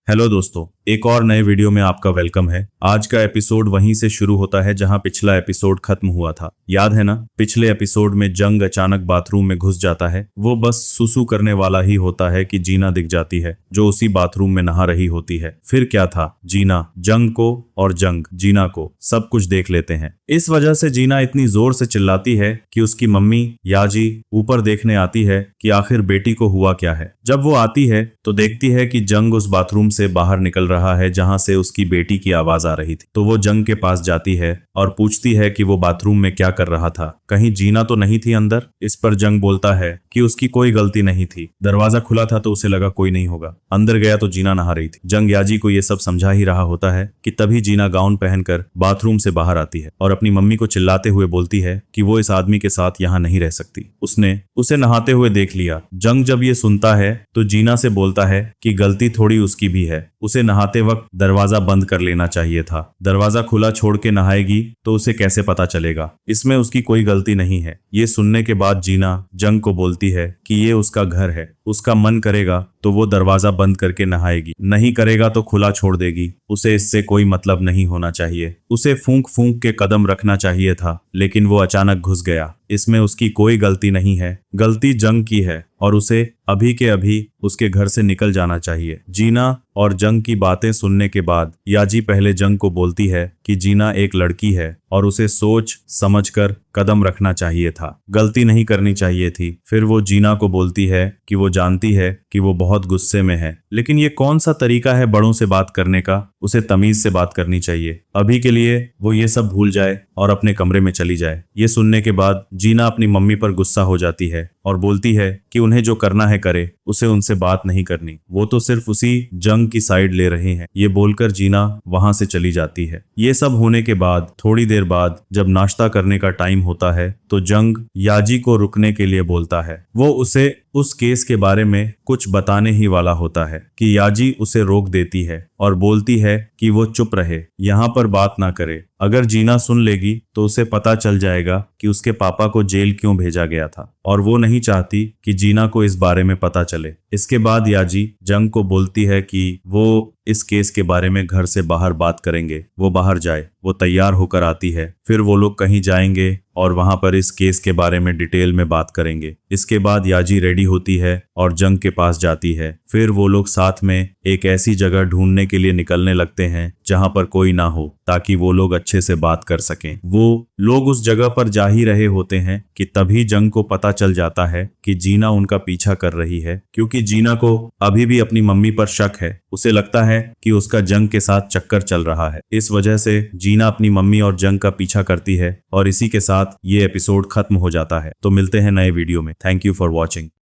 Hello दोस्तों, एक और नए वीडियो में आपका वेलकम है। आज का एपिसोड वहीं से शुरू होता है जहां पिछला एपिसोड खत्म हुआ था। याद है ना? पिछले एपिसोड में जंग अचानक बाथरूम में घुस जाता है। वो बस सुसु करने वाला ही होता है कि जीना दिख जाती है जो उसी बाथरूम में नहा रही होती है। फिर क्या था, जीना जंग को और जंग जीना को सब कुछ देख लेते हैं। इस वजह से जीना इतनी जोर से चिल्लाती है कि उसकी मम्मी याजी ऊपर देखने आती है कि आखिर बेटी को हुआ क्या है। जब वो आती है तो देखती है कि जंग उस बाथरूम से बाहर निकल रहा है जहां से उसकी बेटी की आवाज आ रही थी। तो वो जंग के पास जाती है और पूछती है कि वो बाथरूम में क्या कर रहा था, कहीं जीना तो नहीं थी अंदर। इस पर जंग बोलता है कि उसकी कोई गलती नहीं थी, दरवाजा खुला था तो उसे लगा कोई नहीं होगा, अंदर गया तो जीना नहा रही थी। जंग याजी को ये सब समझा ही रहा होता है कि तभी जीना गाउन पहनकर बाथरूम से बाहर आती है और अपनी मम्मी को चिल्लाते हुए बोलती है कि वो इस आदमी के साथ यहाँ नहीं रह सकती, उसने उसे नहाते हुए देख लिया। जंग जब ये सुनता है तो जीना से बोलता है कि गलती थोड़ी उसकी भी है, उसे नहाते वक्त दरवाजा बंद कर लेना चाहिए था। दरवाजा खुला छोड़ के नहाएगी तो उसे कैसे पता चलेगा, इसमें उसकी कोई गलती नहीं है। ये सुनने के बाद जीना जंग को बोलती है कि ये उसका घर है, उसका मन करेगा तो वो दरवाजा बंद करके नहाएगी, नहीं करेगा तो खुला छोड़ देगी, उसे इससे कोई मतलब नहीं होना चाहिए। उसे फूंक फूंक के कदम रखना चाहिए था, लेकिन वो अचानक घुस गया, इसमें उसकी कोई गलती नहीं है, गलती जंग की है और उसे अभी के अभी उसके घर से निकल जाना चाहिए। जीना और जंग की बातें सुनने के बाद याजी पहले जंग को बोलती है कि जीना एक लड़की है और उसे सोच समझकर कदम रखना चाहिए था, गलती नहीं करनी चाहिए थी। फिर वो जीना को बोलती है कि वो जानती है कि वो बहुत गुस्से में है, लेकिन ये कौन सा तरीका है बड़ों से बात करने का, उसे तमीज से बात करनी चाहिए। अभी के लिए वो ये सब भूल जाए और अपने कमरे में चली जाए। ये सुनने के बाद जीना अपनी मम्मी पर गुस्सा हो जाती है और बोलती है कि उन्हें जो करना है करे, उसे उनसे बात नहीं करनी, वो तो सिर्फ उसी जंग की साइड ले रहे हैं। ये बोलकर जीना वहां से चली जाती है। ये सब होने के बाद थोड़ी देर बाद जब नाश्ता करने का टाइम होता है तो जंग याजी को रुकने के लिए बोलता है। वो उसे उस केस के बारे में कुछ बताने ही वाला होता है कि याजी उसे रोक देती है और बोलती है कि वो चुप रहे, यहाँ पर बात ना करे। अगर जीना सुन लेगी तो उसे पता चल जाएगा कि उसके पापा को जेल क्यों भेजा गया था और वो नहीं चाहती कि जीना को इस बारे में पता चले। इसके बाद याजी जंग को बोलती है कि वो इस केस के बारे में घर से बाहर बात करेंगे, वो बाहर जाए। वो तैयार होकर आती है, फिर वो लोग कहीं जाएंगे और वहां पर इस केस के बारे में डिटेल में बात करेंगे। इसके बाद याजी रेडी होती है और जंग के पास जाती है। फिर वो लोग साथ में एक ऐसी जगह ढूंढने के लिए निकलने लगते हैं जहां पर कोई ना हो, ताकि वो लोग अच्छे से बात कर सकें। वो लोग उस जगह पर जा ही रहे होते हैं कि तभी जंग को पता चल जाता है कि जीना उनका पीछा कर रही है, क्योंकि जीना को अभी भी अपनी मम्मी पर शक है। उसे लगता है कि उसका जंग के साथ चक्कर चल रहा है। इस वजह से जीना अपनी मम्मी और जंग का पीछा करती है और इसी के साथ ये एपिसोड खत्म हो जाता है। तो मिलते हैं नए वीडियो में। Thank you for watching.